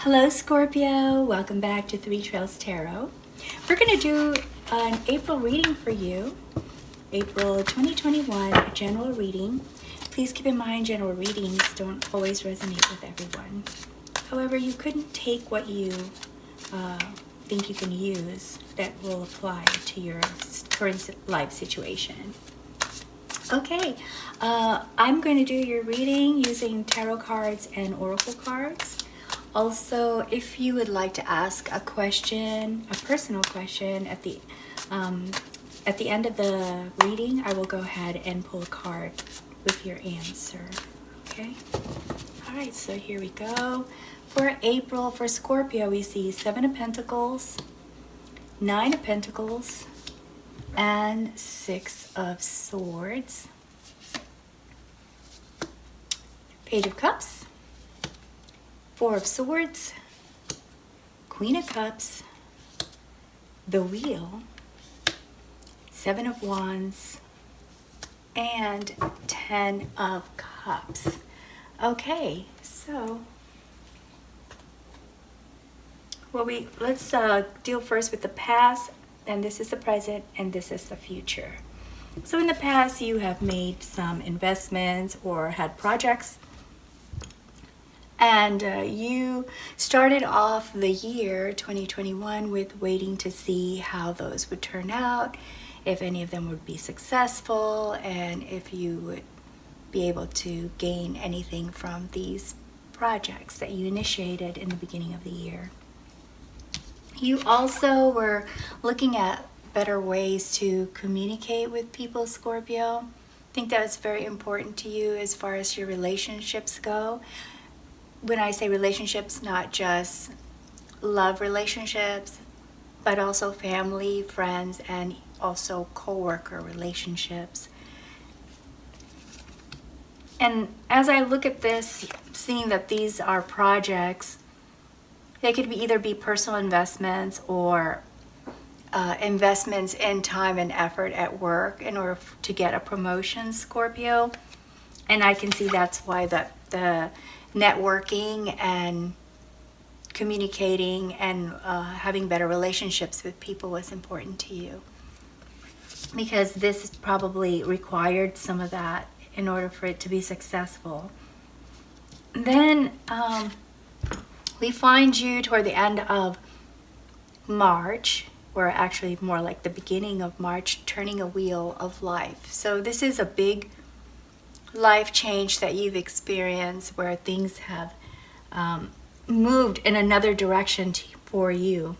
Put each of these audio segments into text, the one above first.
Hello Scorpio, welcome back to Three Trails Tarot. We're going to do an April reading for you, April 2021, a general reading. Please keep in mind general readings don't always resonate with everyone. However, you couldn't take what you think you can use that will apply to your current life situation. Okay, I'm going to do your reading using tarot cards and oracle cards. Also, if you would like to ask a question, a personal question at the end of the reading, I will go ahead and pull a card with your answer. Okay. All right. So here we go. For April, for Scorpio, we see 7 of Pentacles, 9 of Pentacles, and 6 of Swords. Page of Cups, 4 of Swords, Queen of Cups, the Wheel, 7 of Wands, and 10 of Cups. Okay, so let's deal first with the past, and this is the present, and this is the future. So in the past, you have made some investments or had projects, and you started off the year 2021 with waiting to see how those would turn out, if any of them would be successful, and if you would be able to gain anything from these projects that you initiated in the beginning of the year. You also were looking at better ways to communicate with people, Scorpio. I think that was very important to you as far as your relationships go. When I say relationships, not just love relationships, but also family, friends, and also co-worker relationships. And as I look at this, seeing that these are projects, they could either be personal investments or investments in time and effort at work in order to get a promotion, Scorpio. And I can see that's why the networking and communicating and having better relationships with people was important to you, because this probably required some of that in order for it to be successful. Then we find you toward the end of March, or actually more like the beginning of March, turning a wheel of life. So this is a big life change that you've experienced, where things have moved in another direction for you.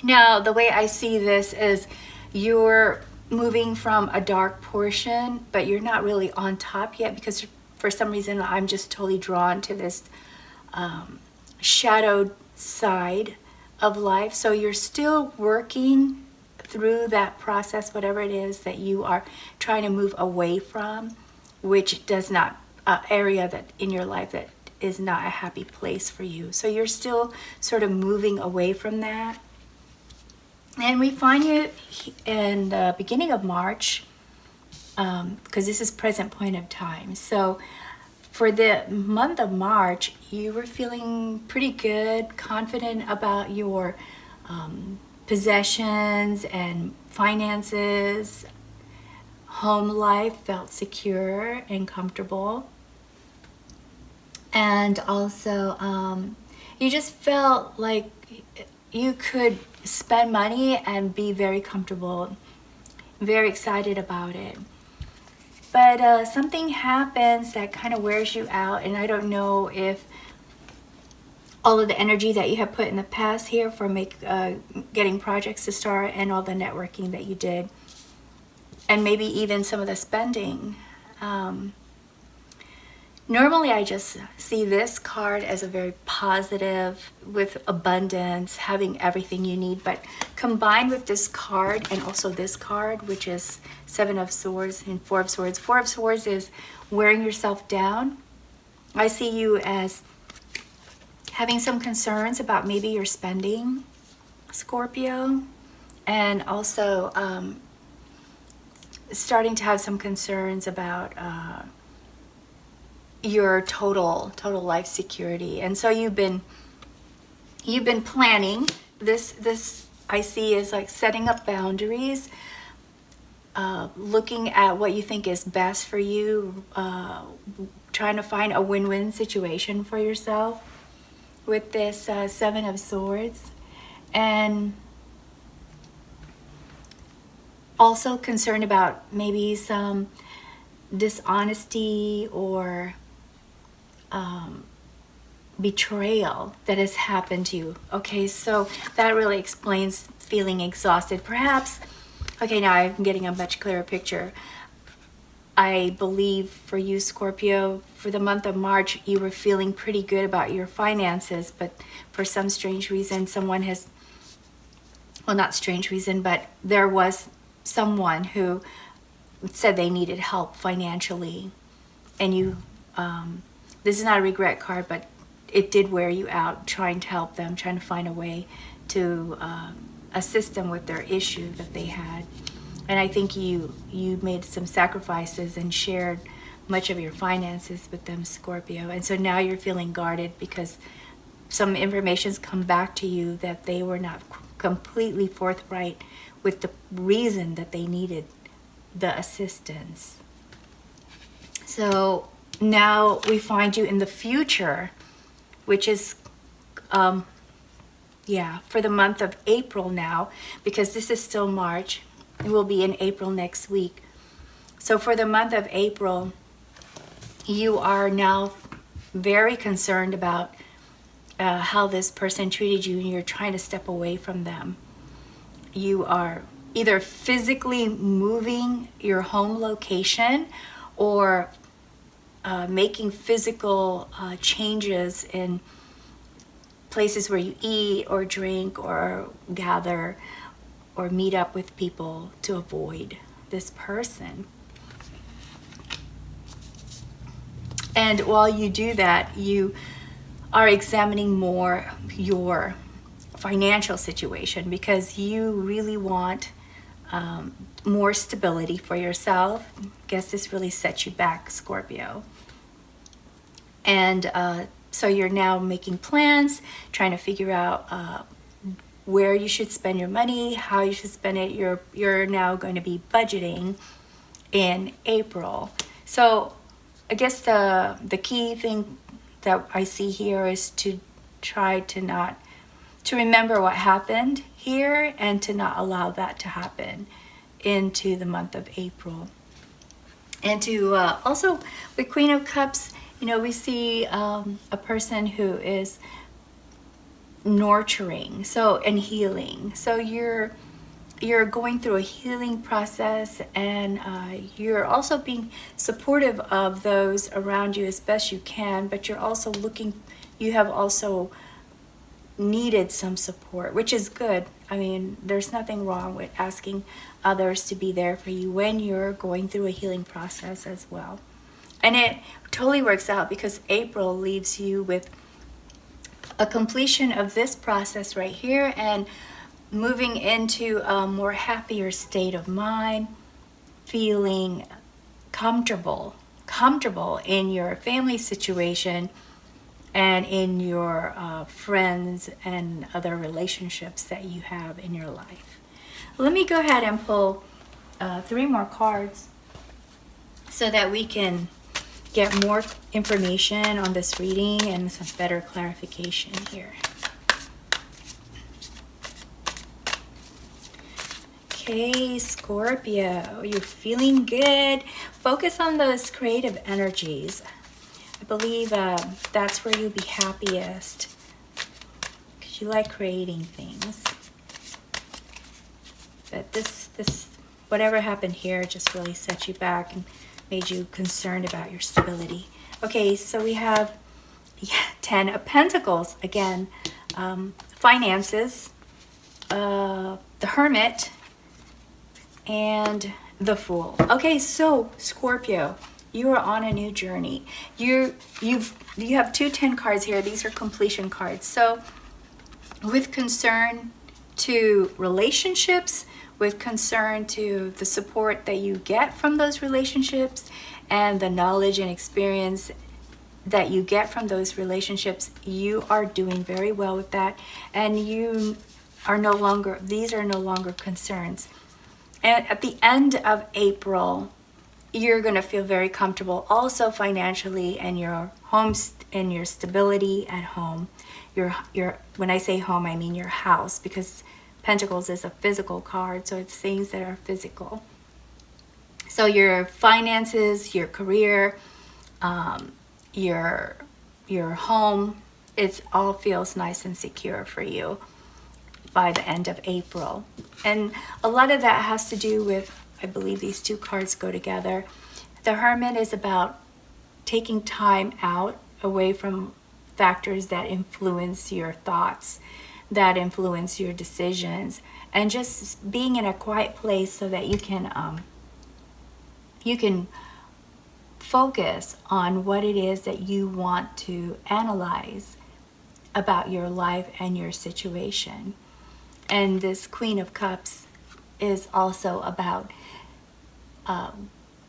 Now, the way I see this is you're moving from a dark portion, but you're not really on top yet, because for some reason I'm just totally drawn to this shadowed side of life. So you're still working through that process, whatever it is that you are trying to move away from, which does not area that in your life that is not a happy place for you. So you're still sort of moving away from that. And we find you in the beginning of March, because this is present point of time. So for the month of March, you were feeling pretty good, confident about your possessions and finances. Home life felt secure and comfortable. And also, you just felt like you could spend money and be very comfortable, very excited about it. But something happens that kind of wears you out, and I don't know if all of the energy that you have put in the past here for getting projects to start, and all the networking that you did, and maybe even some of the spending. Normally, I just see this card as a very positive, with abundance, having everything you need. But combined with this card and also this card, which is 7 of Swords and 4 of Swords. 4 of Swords is wearing yourself down. I see you as having some concerns about maybe your spending, Scorpio, and also starting to have some concerns about your total life security. And so you've been planning this I see is like setting up boundaries, looking at what you think is best for you, trying to find a win-win situation for yourself with this Seven of Swords. And also concerned about maybe some dishonesty or betrayal that has happened to you. Okay, so that really explains feeling exhausted. Perhaps, okay, now I'm getting a much clearer picture. I believe for you, Scorpio, for the month of March, you were feeling pretty good about your finances, but for some strange reason, someone has, well, not strange reason, but there was someone who said they needed help financially, and you, this is not a regret card, but it did wear you out trying to help them, trying to find a way to assist them with their issue that they had. And I think you made some sacrifices and shared much of your finances with them, Scorpio. And so now you're feeling guarded because some information's come back to you that they were not completely forthright with the reason that they needed the assistance. So now we find you in the future, which is for the month of April now, because this is still March. It will be in April next week. So for the month of April, you are now very concerned about how this person treated you, and you're trying to step away from them. You are either physically moving your home location or making physical changes in places where you eat or drink or gather or meet up with people to avoid this person. And while you do that, you are examining more your financial situation because you really want more stability for yourself. I guess this really sets you back, Scorpio. And so you're now making plans, trying to figure out where you should spend your money, how you should spend it. You're now going to be budgeting in April. So I guess the key thing that I see here is to try to remember what happened here and to not allow that to happen into the month of April. And to also with Queen of Cups, we see a person who is nurturing, and healing. So you're going through a healing process, and you're also being supportive of those around you as best you can, but you have also needed some support, which is good. I mean, there's nothing wrong with asking others to be there for you when you're going through a healing process as well. And it totally works out because April leaves you with a completion of this process right here and moving into a more happier state of mind, feeling comfortable in your family situation and in your friends and other relationships that you have in your life. Let me go ahead and pull 3 more cards so that we can get more information on this reading and some better clarification here. Okay, Scorpio, you're feeling good. Focus on those creative energies. I believe that's where you'll be happiest because you like creating things. But this whatever happened here just really set you back and made you concerned about your stability. Okay, so we have 10 of Pentacles again, finances, the Hermit, and the Fool. Okay, so Scorpio, you are on a new journey. You have 2 10 cards here. These are completion cards. So with concern to relationships, with concern to the support that you get from those relationships and the knowledge and experience that you get from those relationships, you are doing very well with that, and you are no longer, these are no longer concerns. And at the end of April, you're going to feel very comfortable also financially, and your home and your stability at home. Your when I say home, I mean your house, because Pentacles is a physical card, so it's things that are physical. So your finances, your career, your home, it all feels nice and secure for you by the end of April. And a lot of that has to do with, I believe these two cards go together. The Hermit is about taking time out away from factors that influence your thoughts, that influence your decisions, and just being in a quiet place so that you can focus on what it is that you want to analyze about your life and your situation. And this Queen of Cups is also about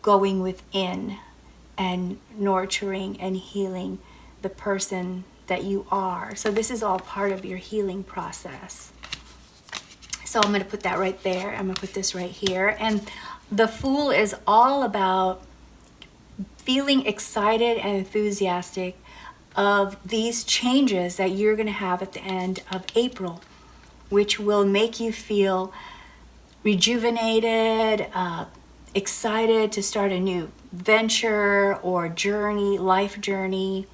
going within and nurturing and healing the person that you are. So this is all part of your healing process. So I'm going to put that right there. I'm going to put this right here. And the Fool is all about feeling excited and enthusiastic of these changes that you're going to have at the end of April, which will make you feel rejuvenated, excited to start a new venture or journey, life journey,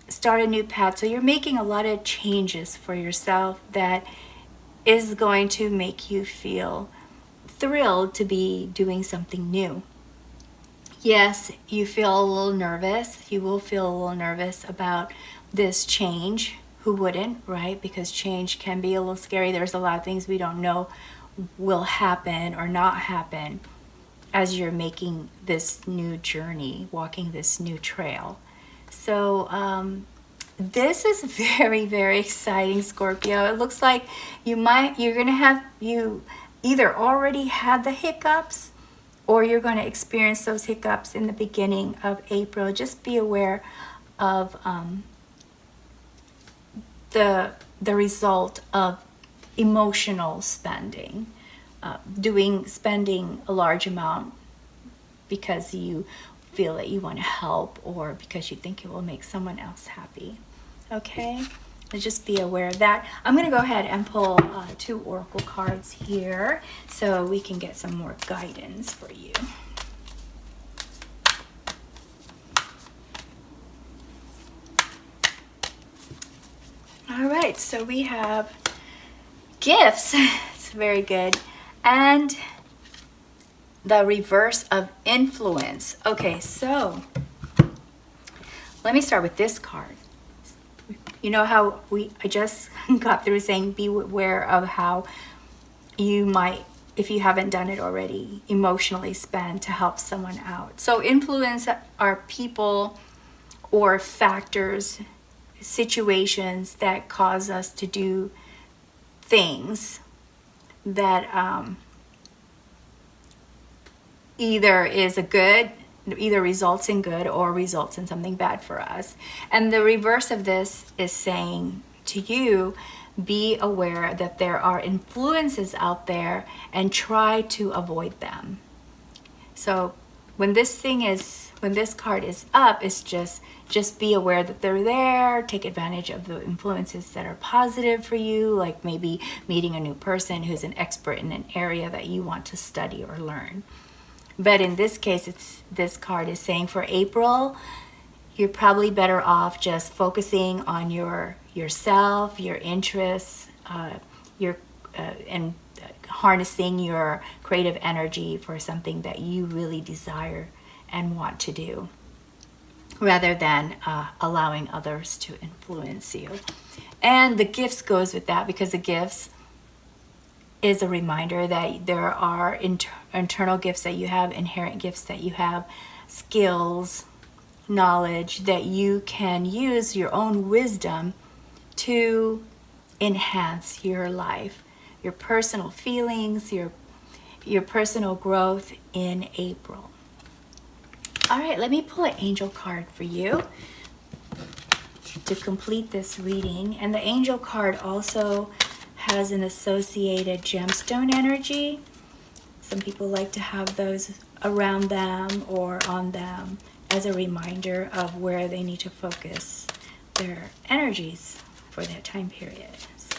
start a new path. So you're making a lot of changes for yourself that is going to make you feel thrilled to be doing something new. Yes, you feel a little nervous. You will feel a little nervous about this change. Who wouldn't, right? Because change can be a little scary. There's a lot of things we don't know will happen or not happen as you're making this new journey, walking this new trail. So this is very, very exciting, Scorpio. It looks like you either already had the hiccups, or you're going to experience those hiccups in the beginning of April. Just be aware of the result of emotional spending, spending a large amount because you feel that you want to help, or because you think it will make someone else happy. Okay, so just be aware of that. I'm going to go ahead and pull 2 oracle cards here so we can get some more guidance for you. All right, so we have gifts. It's very good. And the reverse of influence. Okay, so let me start with this card. You know how I just got through saying be aware of how you might, if you haven't done it already, emotionally spend to help someone out. So influence are people or factors, situations that cause us to do things that either results in good or results in something bad for us. And the reverse of this is saying to you, be aware that there are influences out there and try to avoid them. So when this card is up, it's just be aware that they're there. Take advantage of the influences that are positive for you, like maybe meeting a new person who's an expert in an area that you want to study or learn. But in this case, this card is saying for April, you're probably better off just focusing on yourself, your interests, and harnessing your creative energy for something that you really desire and want to do, rather than allowing others to influence you. And the gifts goes with that, because the gifts is a reminder that there are internal gifts that you have, inherent gifts that you have, skills, knowledge that you can use your own wisdom to enhance your life, your personal feelings, your personal growth in April. All right, let me pull an angel card for you. to complete this reading. And the angel card also has an associated gemstone energy. Some people like to have those around them or on them as a reminder of where they need to focus their energies for that time period. So,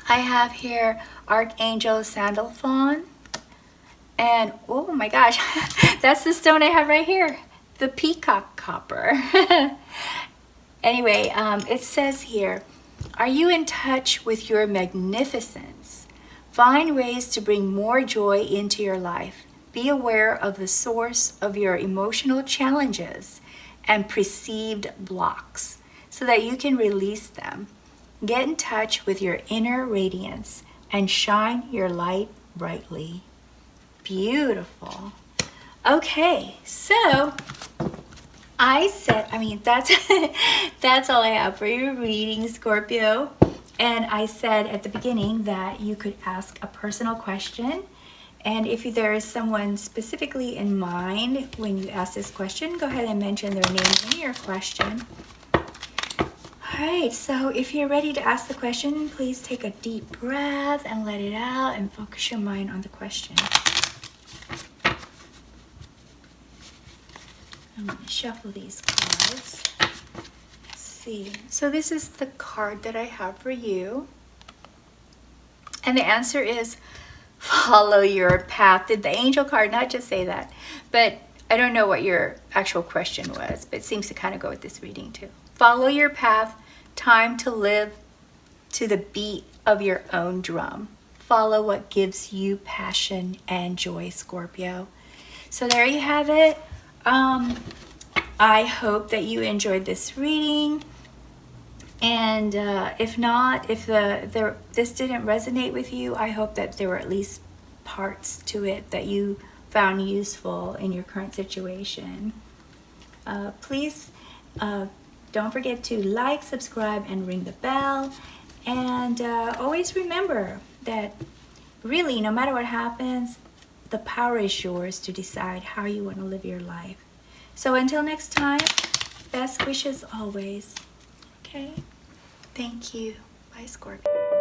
I have here Archangel Sandalphon. And oh my gosh, that's the stone I have right here, the peacock copper. Anyway, it says here, are you in touch with your magnificence? Find ways to bring more joy into your life. Be aware of the source of your emotional challenges and perceived blocks so that you can release them. Get in touch with your inner radiance and shine your light brightly. Beautiful. Okay, so that's all I have for your reading, Scorpio. And I said at the beginning that you could ask a personal question. And if there is someone specifically in mind when you ask this question, go ahead and mention their name in your question. All right, so if you're ready to ask the question, please take a deep breath and let it out and focus your mind on the question. I'm going to shuffle these cards. Let's see. So this is the card that I have for you. And the answer is follow your path. Did the angel card not just say that? But I don't know what your actual question was, but it seems to kind of go with this reading too. Follow your path. Time to live to the beat of your own drum. Follow what gives you passion and joy, Scorpio. So there you have it. I hope that you enjoyed this reading, and if not, if this didn't resonate with you, I hope that there were at least parts to it that you found useful in your current situation. Please don't forget to like, subscribe, and ring the bell, and always remember that really, no matter what happens, the power is yours to decide how you want to live your life. So until next time, best wishes always. Okay? Thank you. Bye, Scorpio.